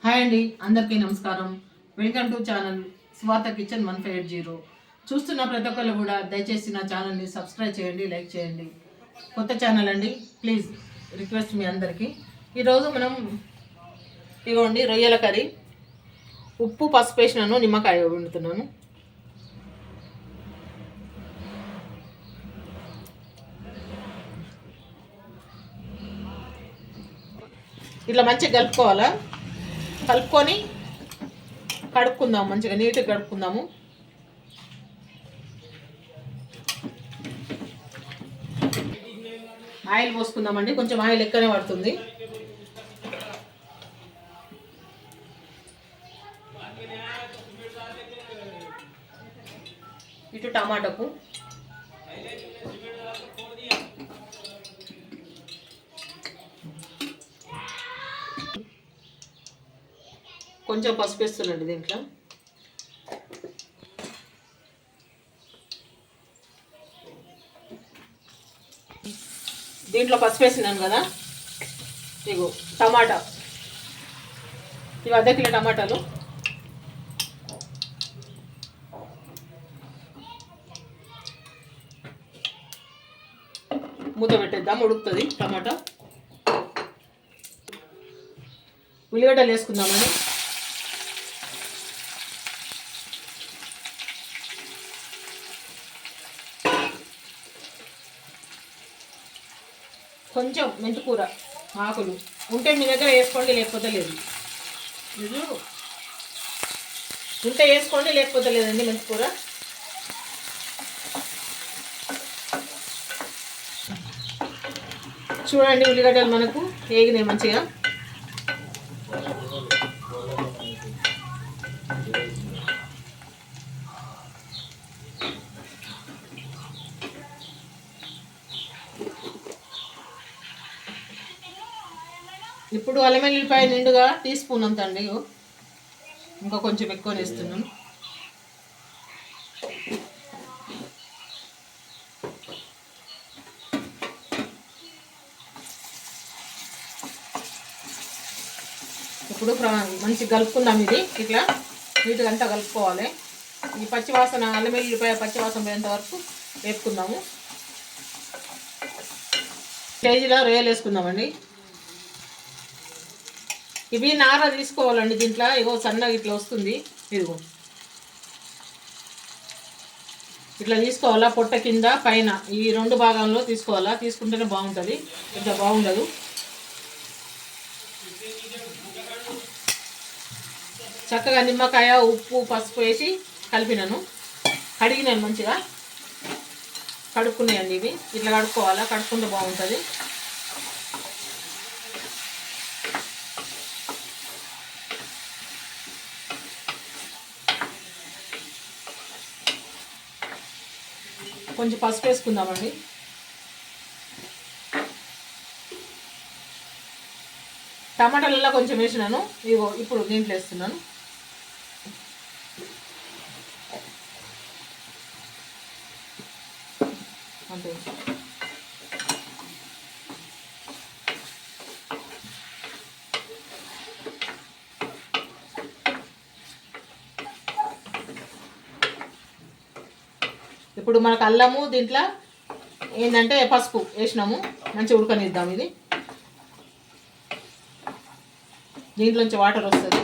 Hi అండి, అందరికీ నమస్కారం. Welcome to channel Swatha kitchen 1580. చూస్తున్న ప్రతి ఒక్కరు కూడా దయచేసి నా ఛానల్ని సబ్స్క్రైబ్ చేయండి, లైక్ చేయండి. కొత్త ఛానల్ అండి, ప్లీజ్ రిక్వెస్ట్ మీ అందరికీ. ఈరోజు మనం ఇవ్వండి రొయ్యల కర్రీ, ఉప్పు పసుపు వేసినాను, నిమ్మకాయ వండుతున్నాను. ఇట్లా మంచిగా కలుపుకోవాలా. కలుపుకొని కడుక్కుందాము, మంచిగా నీట్గా కడుక్కుందాము. ఆయిల్ పోసుకుందామండి, కొంచెం ఆయిల్ ఎక్కువనే పడుతుంది. ఇటు టమాటాకు కొంచెం పసుపు వేస్తున్నాండి. దీంట్లో పసుపు వేసినాను కదా. ఇగో టమాటా, ఇవి అర్ధ కిలో టమాటాలు. మూత పెట్టేద్దాం, ఉడుకుతుంది టమాటా. ఉల్లిగడ్డలు వేసుకుందామండి. కొంచెం మెంతికూర ఆకులు ఉంటే మీ దగ్గర వేసుకోండి, లేకపోతే లేదు. ఇది ఉంటే వేసుకోండి, లేకపోతే లేదండి. మెంతికూర చూడండి, ఉల్లిగడ్డలు మనకు వేగినాయి మంచిగా. ఇప్పుడు అల్లం వెల్లుల్లిపాయ నిండుగా టీ స్పూన్ అంత అండి, ఇంకా కొంచెం ఎక్కువ వేస్తున్నాను. ఇప్పుడు మంచిగా కలుపుకుందాం. ఇది ఇట్లా నీట్గా అంతా కలుపుకోవాలి. ఈ పచ్చివాసన, అల్లం వెల్లుల్లిపాయ పచ్చివాసన పోయేంత వరకు వేపుకుందాము. కేజీలో రొయ్యలు వేసుకుందామండి. ఇవి నార తీసుకోవాలండి. దీంట్లో ఇగో సన్నగా ఇట్లా వస్తుంది, ఇదిగో ఇట్లా తీసుకోవాలా. పొట్ట కింద పైన ఈ రెండు భాగాల్లో తీసుకోవాలా. తీసుకుంటేనే బాగుంటుంది, ఇట్లా బాగుండదు. చక్కగా నిమ్మకాయ, ఉప్పు, పసుపు వేసి కలిపినాను. కడిగినాను మంచిగా, కడుక్కున్నాయండి. ఇవి ఇట్లా కడుక్కోవాలా, కడుక్కుంటే బాగుంటుంది. కొంచెం పసుపు వేసుకుందామండి. టమాటాలలో కొంచెం వేసినాను, ఇగో ఇప్పుడు దీంట్లో వేస్తున్నాను. అంతే. ఇప్పుడు మనకు అల్లము, దీంట్లో ఏంటంటే పసుపు వేసినాము, మంచిగా ఉడకనిద్దాం. ఇది దీంట్లోంచి వాటర్ వస్తుంది.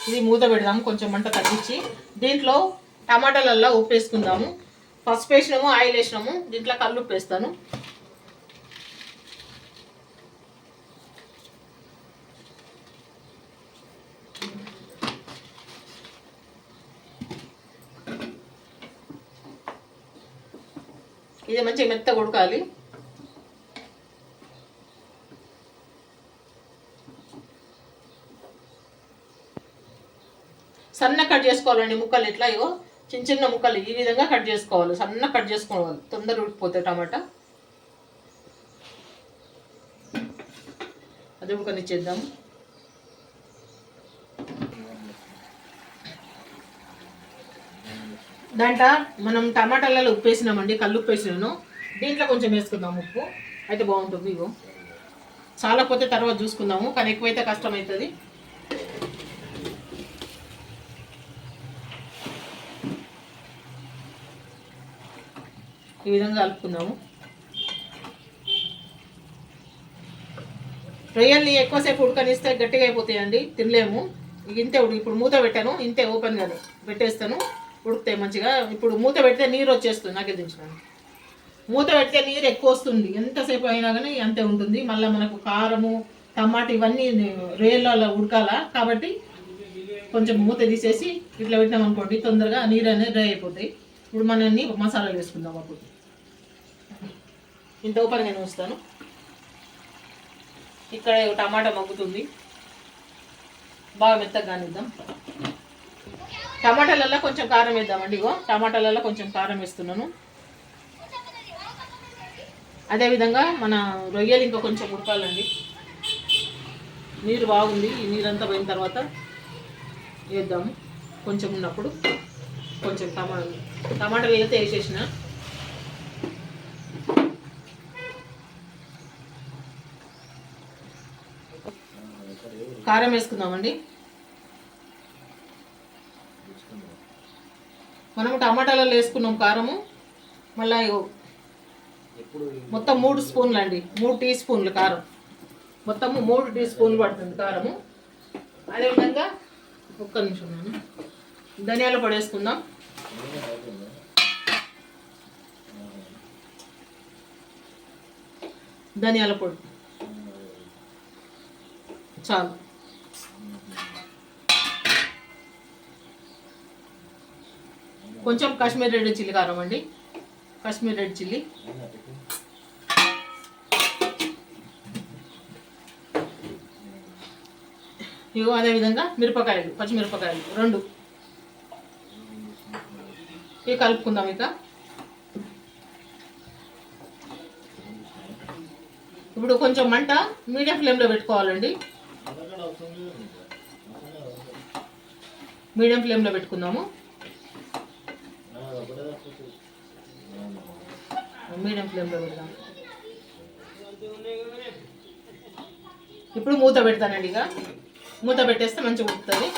ఇది మూత పెడదాము, కొంచెం మంట తగ్గించి. దీంట్లో టమాటాలల్లో ఉప్పు వేసుకుందాము. పసుపు వేసినాము, ఆయిల్ వేసినాము. దీంట్లో కల్లుప్పు వేస్తాను. ఇది మంచిగా మెత్తగా ఉడకాలి. సన్న కట్ చేసుకోవాలండి ముక్కలు. ఇట్లా ఇగో చిన్న చిన్న ముక్కలు ఈ విధంగా కట్ చేసుకోవాలి. సన్న కట్ చేసుకోవాలి, తొందరగా ఉడికిపోతాయి టమాటా. అది ఉడకనిచ్చేద్దాము. దాంట్లో మనం టమాటాలలో ఉప్పు వేసినామండి, కల్లుప్పు వేసినాను. దీంట్లో కొంచెం వేసుకుందాం ఉప్పు, అయితే బాగుంటుంది. ఇగో చాలా పోతే తర్వాత చూసుకుందాము, కానీ ఎక్కువైతే కష్టం అవుతుంది. ఈ విధంగా కలుపుకుందాము. రొయ్యల్ని ఎక్కువసేపు ఉడకనిస్తే గట్టిగా అయిపోతాయండి, తినలేము. ఇంతే ఇప్పుడు మూత పెట్టాను, ఇంతే ఓపెన్గానే పెట్టేస్తాను, ఉడుకుతాయి మంచిగా. ఇప్పుడు మూత పెడితే నీరు వచ్చేస్తుంది, నాకే దించినాను. మూత పెడితే నీరు ఎక్కువ వస్తుంది, ఎంతసేపు అయినా కానీ అంతే ఉంటుంది. మళ్ళీ మనకు కారము టమాటా ఇవన్నీ రొయ్యల్లో ఉడకాల, కాబట్టి కొంచెం మూత తీసేసి ఇట్లా పెట్టినాం అనుకోండి, తొందరగా నీరు అనేది డ్రై అయిపోతాయి. ఇప్పుడు మనల్ని మసాలాలు వేసుకుందాం. అప్పుడు ఇంత ఓపెన్ నేను ఉంచుతాను. ఇక్కడ టమాటా మగ్గుతుంది, బాగా మెత్తగా కానిద్దాం. టమాటాలలో కొంచెం కారం వేద్దామండి. ఇగో టమాటాలలో కొంచెం కారం వేస్తున్నాను. అదేవిధంగా మన రొయ్యలు ఇంకా కొంచెం ఉడకాలండి. నీరు బాగుంది, ఈ నీరంతా పోయిన తర్వాత వేద్దాము. కొంచెం ఉన్నప్పుడు కొంచెం టమాటాలు అయితే వేసేసిన. కారం వేసుకుందామండి. మనము టమాటాలలో వేసుకున్నాం కారము. మళ్ళీ మొత్తం 3 స్పూన్లు అండి, 3 టీ స్పూన్లు కారం. మొత్తము 3 టీ స్పూన్లు పడుతుంది కారము. అదేవిధంగా ఒక్క నిమిషం నేను ధనియాల పొడి వేసుకుందాం. ధనియాల పొడి చాలు. కొంచెం కాశ్మీర్ రెడ్ చిల్లీ కారం అండి, కాశ్మీర్ రెడ్ చిల్లీ. ఇగో అదేవిధంగా మిరపకాయలు, పచ్చిమిరపకాయలు 2 ఇవి కలుపుకుందాం. ఇక ఇప్పుడు కొంచెం మంట మీడియం ఫ్లేమ్లో పెట్టుకోవాలండి. మీడియం ఫ్లేమ్లో పెట్టుకుందాము. మీడియం ఫ్లేమ్లో పెడదాం. ఇప్పుడు మూత పెడతానండి. ఇక మూత పెట్టేస్తే మంచిగా ఉడుకుతుంది.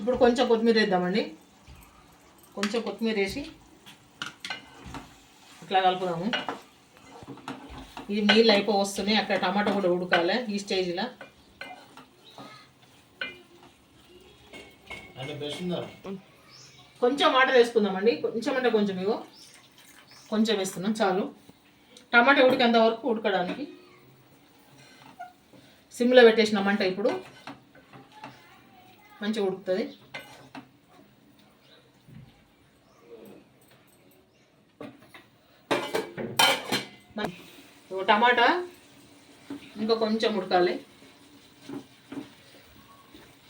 ఇప్పుడు కొంచెం కొత్తిమీర వేద్దామండి. కొంచెం కొత్తిమీర వేసి ఇట్లా కలుపుదాము. ఇది నీళ్ళు వస్తున్నాయి, అక్కడ టమాటా కూడా ఉడకాలి. ఈ స్టేజ్లో కొంచెం వాటర్ వేసుకుందామండి. కొంచెం అంటే కొంచెం, ఇగో కొంచెం వేస్తున్నాం చాలు. టమాటా ఉడికేంత వరకు ఉడకడానికి సిమ్లో పెట్టేసినామంట. ఇప్పుడు మంచిగా ఉడుకుతుంది. టమాటా ఇంకా కొంచెం ఉడకాలి.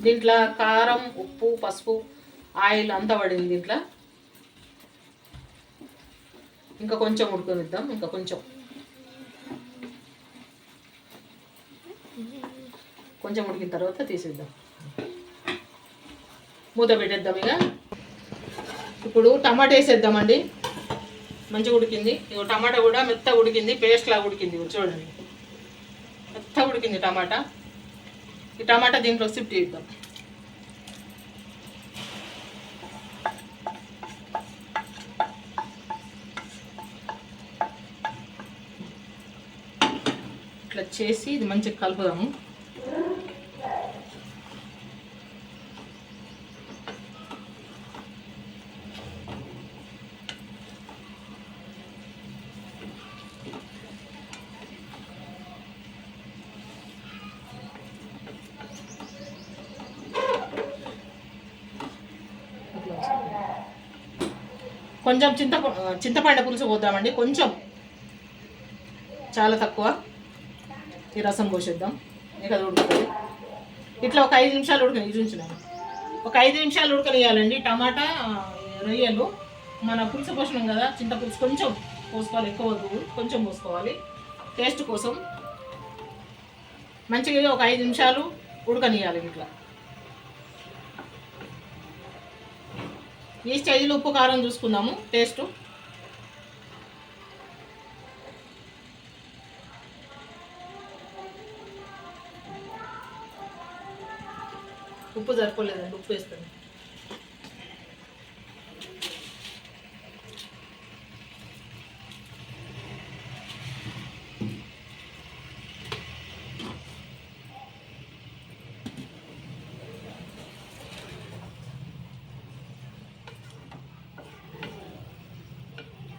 దీంట్లో కారం, ఉప్పు, పసుపు, ఆయిల్ అంతా పడింది దీంట్లో. ఇంకా కొంచెం ఉడకనిద్దాం. ఇంకా కొంచెం ఉడికిన తర్వాత తీసేద్దాం. మూత పెట్టేద్దాం. ఇక ఇప్పుడు టమాటా వేసేద్దామండి. మంచిగా ఉడికింది. ఇక టమాటా కూడా మెత్తగా ఉడికింది, పేస్ట్ లాగా ఉడికింది. చూడండి, మెత్తగా ఉడికింది టమాటా. ఈ టమాటా దీంట్లో షిఫ్ట్ చేద్దాం. ఇట్లా చేసి ఇది మంచిగా కలుపుదాము. కొంచెం చింతపండు పులుసు పోద్దామండి. కొంచెం, చాలా తక్కువ. ఈ రసం పోసేద్దాం. ఇక అది ఉడుకుతుంది. ఇట్లా ఒక 5 నిమిషాలు చూపించినాను. ఒక 5 నిమిషాలు ఉడకనియాలండి. టమాటా రొయ్యలు మన పులుసు పోసినాం కదా, చింతపులుసు కొంచెం పోసుకోవాలి, ఎక్కువ వద్దు, కొంచెం పోసుకోవాలి టేస్ట్ కోసం. మంచిగా ఒక 5 నిమిషాలు ఉడకనియాలి. ఇట్లా ఈ స్టేజ్లో ఉప్పు కారం చూసుకుందాము టేస్ట్. ఉప్పు సరిపోలేదండి, ఉప్పు వేస్తాను.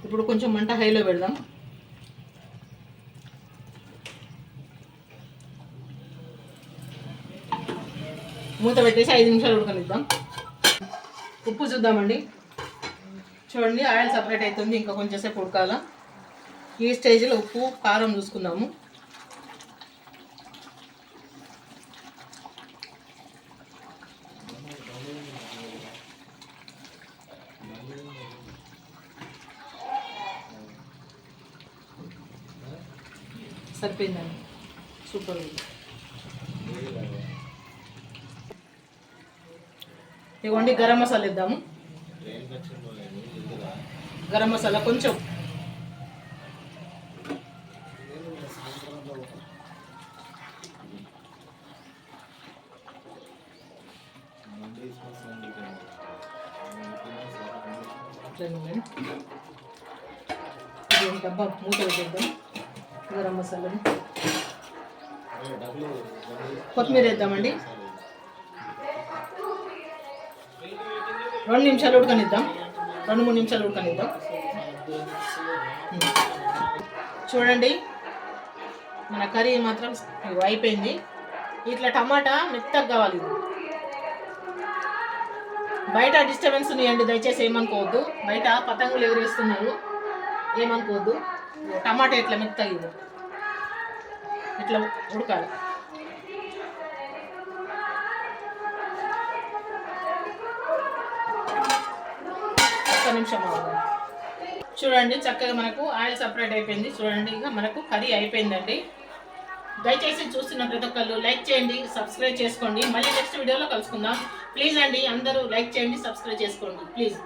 ఇప్పుడు కొంచెం మంట హైలో పెడదాం. మూత పెట్టేసి 5 నిమిషాలు ఉడకనిద్దాం. ఉప్పు చూద్దామండి. చూడండి, ఆయిల్ సపరేట్ అవుతుంది, ఇంకా కొంచెం సేపు ఉడకాల. ఈ స్టేజ్లో ఉప్పు కారం చూసుకుందాము. సరిపోయిందండి, సూపర్ ఉంది. ఇవ్వండి, గరం మసాలా ఇద్దాము. గరం మసాలా కొంచెం, డబ్బా మూత పెట్టేద్దాం. గరం మసాలాని కొత్తిమీర వేద్దామండి. 2 నిమిషాలు ఉడకనిద్దాం, 2-3 నిమిషాలు ఉడకనిద్దాం. చూడండి, మన కర్రీ మాత్రం అయిపోయింది. ఇట్లా టమాటా మెత్తగా కావాలి. బయట డిస్టర్బెన్స్ ఉన్నాయండి, దయచేసి ఏమనుకోవద్దు. బయట పతంగులు ఎవరు వేస్తున్నారు, ఏమనుకోవద్దు. టమాటా ఇట్లా మెత్తగా ఇట్లా ఉడకాలి. ఒక్క నిమిషం అవ్వాలి. చూడండి, చక్కగా మనకు ఆయిల్ సపరేట్ అయిపోయింది. చూడండి, ఇక మనకు కర్రీ అయిపోయిందండి. దయచేసి చూస్తున్న ప్రతి ఒక్కళ్ళు లైక్ చేయండి, సబ్స్క్రైబ్ చేసుకోండి. మళ్ళీ నెక్స్ట్ వీడియోలో కలుసుకుందాం. ప్లీజ్ అండి, అందరూ లైక్ చేయండి, సబ్స్క్రైబ్ చేసుకోండి ప్లీజ్.